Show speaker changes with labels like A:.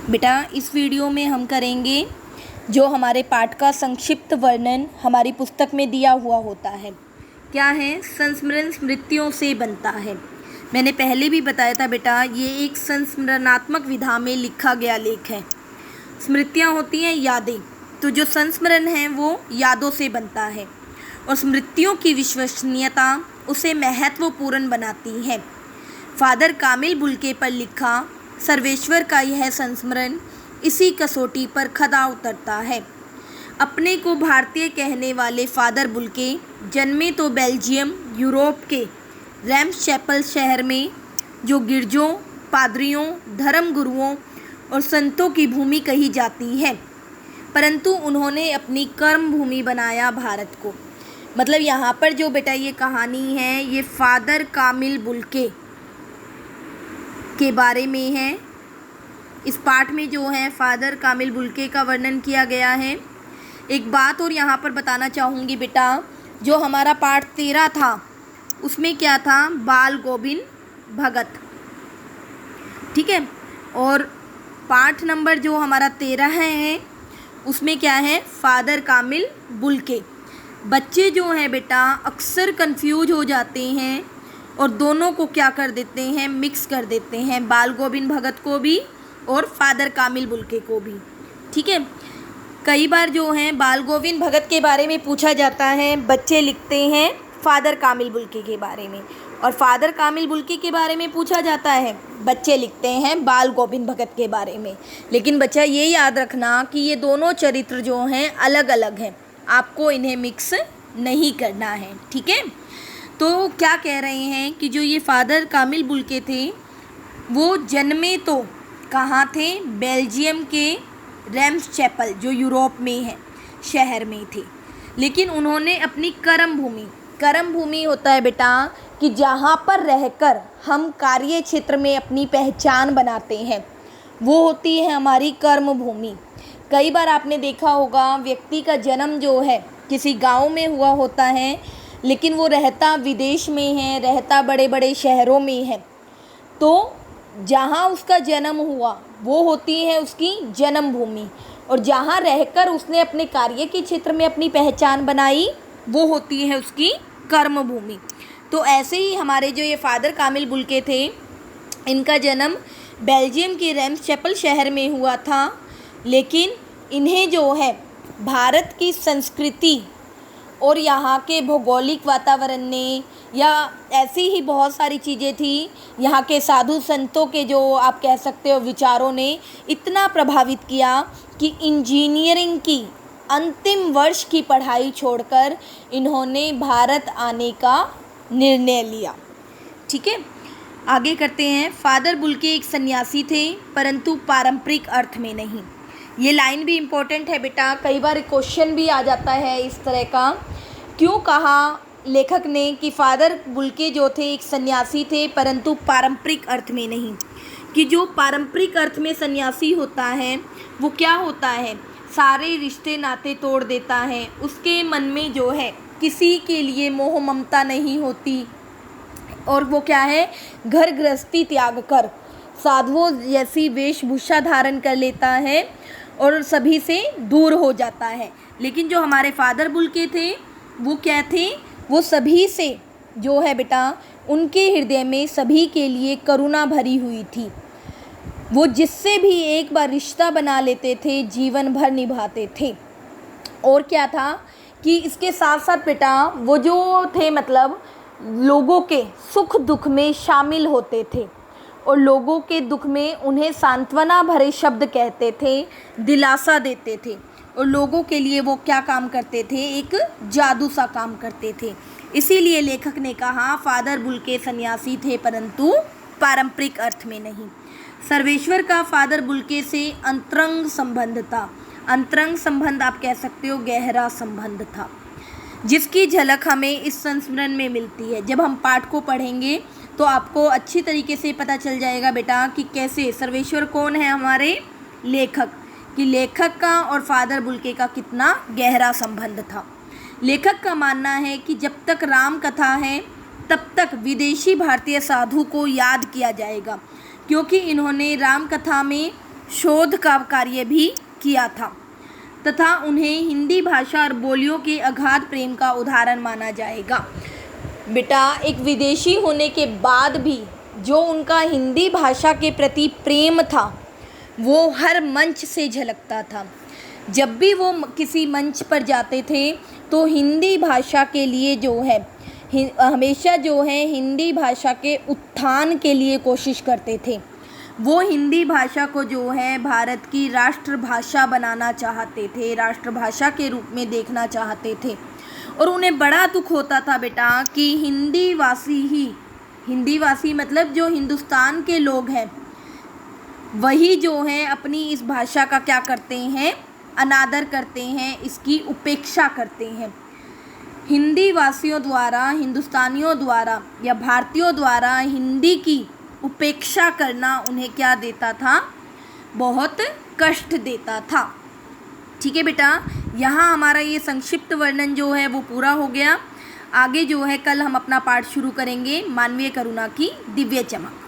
A: बेटा इस वीडियो में हम करेंगे जो हमारे पाठ का संक्षिप्त वर्णन हमारी पुस्तक में दिया हुआ होता है। क्या है? संस्मरण स्मृतियों से बनता है। मैंने पहले भी बताया था बेटा, ये एक संस्मरणात्मक विधा में लिखा गया लेख है। स्मृतियाँ होती हैं यादें, तो जो संस्मरण है वो यादों से बनता है और स्मृतियों की विश्वसनीयता उसे महत्वपूर्ण बनाती है। फादर कामिल बुल्के पर लिखा सर्वेश्वर का यह संस्मरण इसी कसौटी पर खरा उतरता है। अपने को भारतीय कहने वाले फादर बुल्के जन्मे तो बेल्जियम यूरोप के रैम्स चैपल शहर में, जो गिरजों, पादरियों, धर्म गुरुओं और संतों की भूमि कही जाती है, परंतु उन्होंने अपनी कर्म भूमि बनाया भारत को। मतलब यहाँ पर जो बेटा ये कहानी है ये फादर कामिल बुल्के के बारे में है। इस पाठ में जो है फादर कामिल बुल्के का वर्णन किया गया है। एक बात और यहाँ पर बताना चाहूँगी बेटा, जो हमारा पाठ 13 था उसमें क्या था? बाल गोविंद भगत, ठीक है। और पाठ नंबर जो हमारा 13 है उसमें क्या है? फादर कामिल बुल्के। बच्चे जो हैं बेटा अक्सर कंफ्यूज हो जाते हैं और दोनों को क्या कर देते हैं? मिक्स कर देते हैं, बाल गोविंद भगत को भी और फादर कामिल बुल्के को भी, ठीक है। कई बार जो है बाल गोविंद भगत के बारे में पूछा जाता है, बच्चे लिखते हैं फादर कामिल बुल्के के बारे में, और फादर कामिल बुल्के के बारे में पूछा जाता है, बच्चे लिखते हैं बाल गोविंद भगत के बारे में। लेकिन बच्चा ये याद रखना कि ये दोनों चरित्र जो हैं अलग अलग हैं, आपको इन्हें मिक्स नहीं करना है, ठीक है। तो क्या कह रहे हैं कि जो ये फादर कामिल बुल्के थे वो जन्मे तो कहाँ थे? बेल्जियम के रैम्स चैपल, जो यूरोप में है, शहर में थे। लेकिन उन्होंने अपनी कर्म भूमि होता है बेटा कि जहाँ पर रहकर हम कार्य क्षेत्र में अपनी पहचान बनाते हैं, वो होती है हमारी कर्म भूमि। कई बार आपने देखा होगा व्यक्ति का जन्म जो है किसी गांव में हुआ होता है, लेकिन वो रहता विदेश में है, रहता बड़े बड़े शहरों में है। तो जहाँ उसका जन्म हुआ वो होती है उसकी जन्म भूमि, और जहाँ रहकर उसने अपने कार्य के क्षेत्र में अपनी पहचान बनाई वो होती है उसकी कर्म भूमि। तो ऐसे ही हमारे जो ये फादर कामिल बुल्के थे, इनका जन्म बेल्जियम के रैम्स चैपल शहर में हुआ था, लेकिन इन्हें जो है भारत की संस्कृति और यहाँ के भौगोलिक वातावरण ने, या ऐसी ही बहुत सारी चीज़ें थी, यहाँ के साधु संतों के जो आप कह सकते हो विचारों ने इतना प्रभावित किया कि इंजीनियरिंग की अंतिम वर्ष की पढ़ाई छोड़कर इन्होंने भारत आने का निर्णय लिया, ठीक है। आगे करते हैं। फादर बुल्के एक सन्यासी थे, परंतु पारंपरिक अर्थ में नहीं। ये लाइन भी इम्पोर्टेंट है बेटा, कई बार क्वेश्चन भी आ जाता है इस तरह का। क्यों कहा लेखक ने कि फादर बुल्के जो थे एक सन्यासी थे परंतु पारंपरिक अर्थ में नहीं? कि जो पारंपरिक अर्थ में सन्यासी होता है वो क्या होता है? सारे रिश्ते नाते तोड़ देता है, उसके मन में जो है किसी के लिए मोह ममता नहीं होती, और वो क्या है, घर गृहस्थी त्याग कर साधुओं जैसी वेशभूषा धारण कर लेता है और सभी से दूर हो जाता है। लेकिन जो हमारे फादर बुल्के थे वो क्या थे? वो सभी से जो है बेटा उनके हृदय में सभी के लिए करुणा भरी हुई थी। वो जिससे भी एक बार रिश्ता बना लेते थे जीवन भर निभाते थे। और क्या था कि इसके साथ साथ बेटा वो जो थे मतलब लोगों के सुख दुख में शामिल होते थे और लोगों के दुख में उन्हें सांत्वना भरे शब्द कहते थे, दिलासा देते थे, और लोगों के लिए वो क्या काम करते थे? एक जादू सा काम करते थे। इसीलिए लेखक ने कहा फादर बुल्के सन्यासी थे परंतु पारंपरिक अर्थ में नहीं। सर्वेश्वर का फादर बुल्के से अंतरंग संबंध था। अंतरंग संबंध आप कह सकते हो गहरा संबंध था, जिसकी झलक हमें इस संस्मरण में मिलती है। जब हम पाठ को पढ़ेंगे तो आपको अच्छी तरीके से पता चल जाएगा बेटा कि कैसे सर्वेश्वर कौन है हमारे लेखक, कि लेखक का और फादर बुल्के का कितना गहरा संबंध था। लेखक का मानना है कि जब तक राम कथा है तब तक विदेशी भारतीय साधु को याद किया जाएगा, क्योंकि इन्होंने राम कथा में शोध का कार्य भी किया था तथा उन्हें हिंदी भाषा और बोलियों के अगाध प्रेम का उदाहरण माना जाएगा। बेटा, एक विदेशी होने के बाद भी जो उनका हिंदी भाषा के प्रति प्रेम था वो हर मंच से झलकता था। जब भी वो किसी मंच पर जाते थे तो हिंदी भाषा के लिए जो है हमेशा जो है हिंदी भाषा के उत्थान के लिए कोशिश करते थे। वो हिंदी भाषा को जो है भारत की राष्ट्रभाषा बनाना चाहते थे, राष्ट्रभाषा के रूप में देखना चाहते थे। और उन्हें बड़ा दुख होता था बेटा कि हिंदी वासी मतलब जो हिंदुस्तान के लोग हैं वही जो हैं अपनी इस भाषा का क्या करते हैं, अनादर करते हैं, इसकी उपेक्षा करते हैं। हिंदी वासियों द्वारा, हिंदुस्तानियों द्वारा या भारतीयों द्वारा हिंदी की उपेक्षा करना उन्हें क्या देता था, बहुत कष्ट देता था। ठीक है बेटा, यहाँ हमारा ये संक्षिप्त वर्णन जो है वो पूरा हो गया। आगे जो है कल हम अपना पाठ शुरू करेंगे मानवीय करुणा की दिव्य चमक।